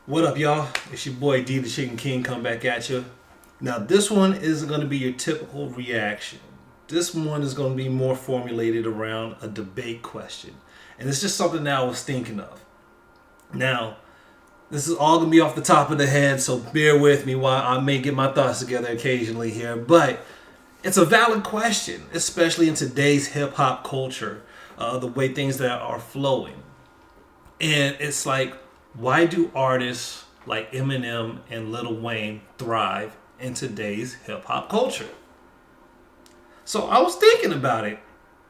What up, y'all? It's your boy D the Chicken King come back at you. Now, this one isn't going to be your typical reaction. This one is going to be more formulated around a debate question. And it's just something that I was thinking of. Now, this is all going to be off the top of the head, so bear with me while I may get my thoughts together occasionally here. But it's a valid question, especially in today's hip hop culture, the way things that are flowing. And it's like, why do artists like Eminem and Lil Wayne thrive in today's hip hop culture? So I was thinking about it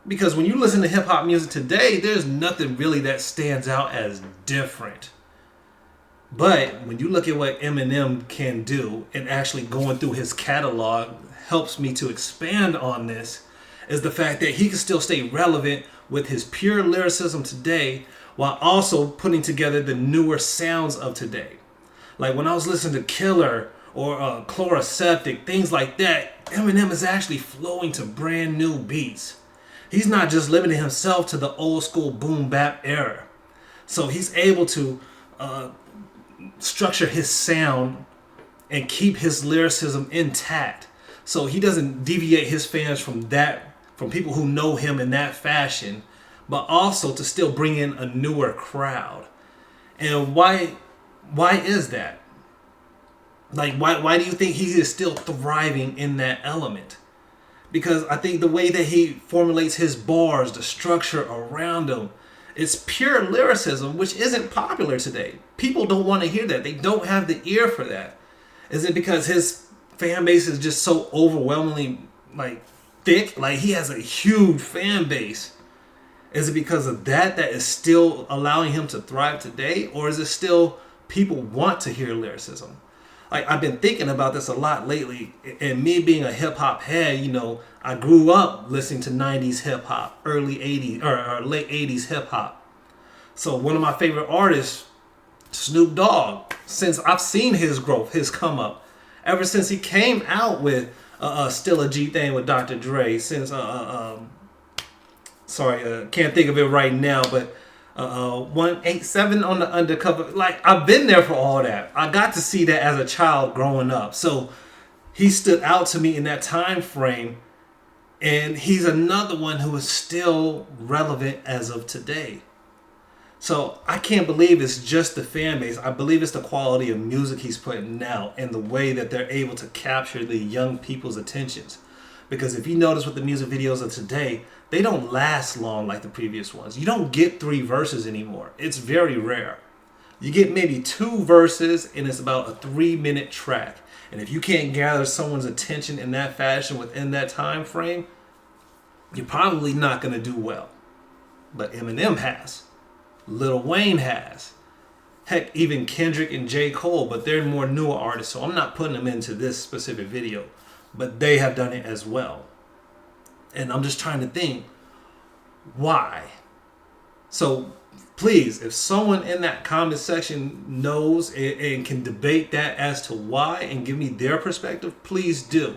because when you listen to hip hop music today, there's nothing really that stands out as different. But when you look at what Eminem can do and actually going through his catalog helps me to expand on this is the fact that he can still stay relevant with his pure lyricism today while also putting together the newer sounds of today. Like when I was listening to Killer or Chloroseptic, things like that, Eminem is actually flowing to brand new beats. He's not just limiting himself to the old school boom bap era. So he's able to structure his sound and keep his lyricism intact. So he doesn't deviate his fans from people who know him in that fashion, but also to still bring in a newer crowd. And why is that? Like why do you think he is still thriving in that element? Because I think the way that he formulates his bars, the structure around them, it's pure lyricism, which isn't popular today. People don't want to hear that. They don't have the ear for that. Is it because his fan base is just so overwhelmingly like thick? Like he has a huge fan base. Is it because of that is still allowing him to thrive today? Or is it still people want to hear lyricism? Like I've been thinking about this a lot lately, and me being a hip hop head, I grew up listening to 90s hip hop, early 80s or late 80s hip hop. So one of my favorite artists, Snoop Dogg, since I've seen his growth, his come up, ever since he came out with Still a G Thing with Dr. Dre, since can't think of it right now, but 187 on the undercover. Like I've been there for all that. I got to see that as a child growing up. So he stood out to me in that time frame, and he's another one who is still relevant as of today. So I can't believe it's just the fan base. I believe it's the quality of music he's putting out and the way that they're able to capture the young people's attentions. Because if you notice with the music videos of today, they don't last long like the previous ones. You don't get 3 verses anymore. It's very rare. You get maybe 2 verses and it's about a 3-minute track. And if you can't gather someone's attention in that fashion within that time frame, you're probably not going to do well. But Eminem has. Lil Wayne has. Heck, even Kendrick and J. Cole, but they're more newer artists, so I'm not putting them into this specific video. But they have done it as well. And I'm just trying to think, why? So please, if someone in that comment section knows and can debate that as to why and give me their perspective, please do.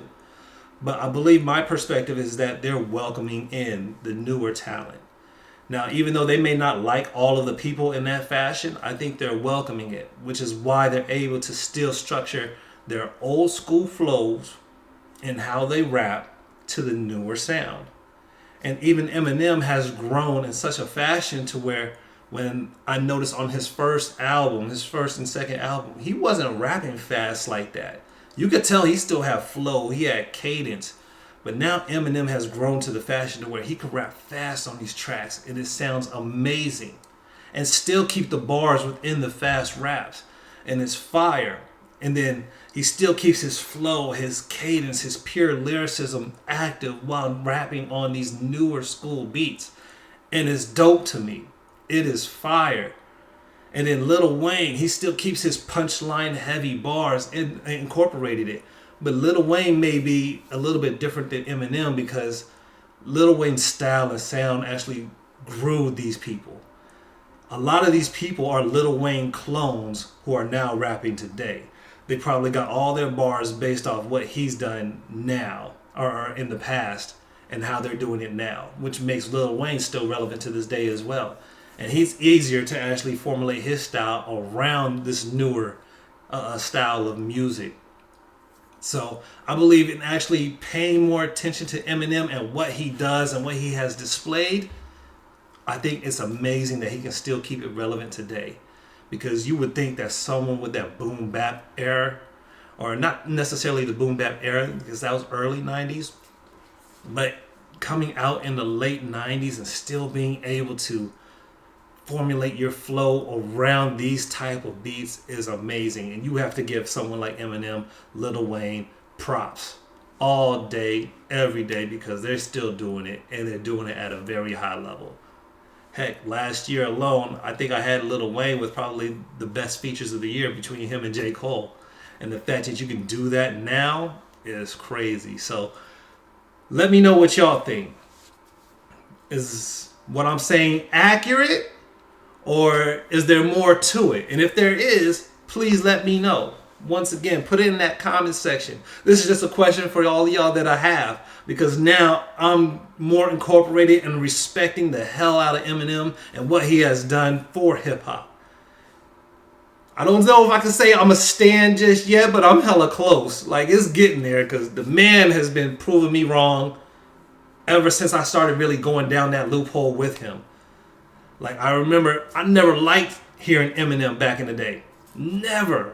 But I believe my perspective is that they're welcoming in the newer talent. Now, even though they may not like all of the people in that fashion, I think they're welcoming it, which is why they're able to still structure their old school flows and how they rap to the newer sound. And even Eminem has grown in such a fashion to where when I noticed on his first album, his first and second album, he wasn't rapping fast like that. You could tell he still had flow, he had cadence. But now Eminem has grown to the fashion to where he can rap fast on these tracks and it sounds amazing. And still keep the bars within the fast raps. And it's fire. And then he still keeps his flow, his cadence, his pure lyricism active while rapping on these newer school beats. And it's dope to me. It is fire. And then Lil Wayne, he still keeps his punchline heavy bars and incorporated it. But Lil Wayne may be a little bit different than Eminem because Lil Wayne's style and sound actually grew these people. A lot of these people are Lil Wayne clones who are now rapping today. They probably got all their bars based off what he's done now or in the past and how they're doing it now, which makes Lil Wayne still relevant to this day as well. And he's easier to actually formulate his style around this newer style of music. So I believe in actually paying more attention to Eminem and what he does and what he has displayed. I think it's amazing that he can still keep it relevant today. Because you would think that someone with that boom bap era, or not necessarily the boom bap era, because that was early 90s, but coming out in the late 90s and still being able to formulate your flow around these type of beats is amazing. And you have to give someone like Eminem, Lil Wayne props all day, every day, because they're still doing it, and they're doing it at a very high level. Heck, last year alone, I think I had Lil Wayne with probably the best features of the year between him and J. Cole. And the fact that you can do that now is crazy. So let me know what y'all think. Is what I'm saying accurate? Or is there more to it? And if there is, please let me know. Once again, put it in that comment section. This is just a question for all of y'all that I have, because now I'm more incorporated and respecting the hell out of Eminem and what he has done for hip hop. I don't know if I can say I'm a stan just yet, but I'm hella close. Like, it's getting there, because the man has been proving me wrong ever since I started really going down that loophole with him. Like, I remember I never liked hearing Eminem back in the day. Never.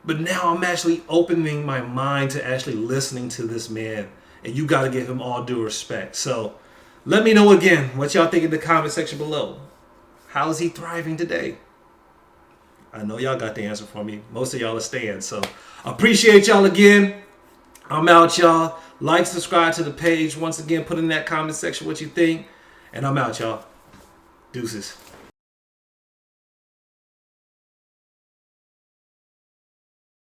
But now I'm actually opening my mind to actually listening to this man. And you got to give him all due respect. So let me know again what y'all think in the comment section below. How is he thriving today? I know y'all got the answer for me. Most of y'all are staying. So I appreciate y'all again. I'm out, y'all. Like, subscribe to the page. Once again, put in that comment section what you think. And I'm out, y'all. Deuces.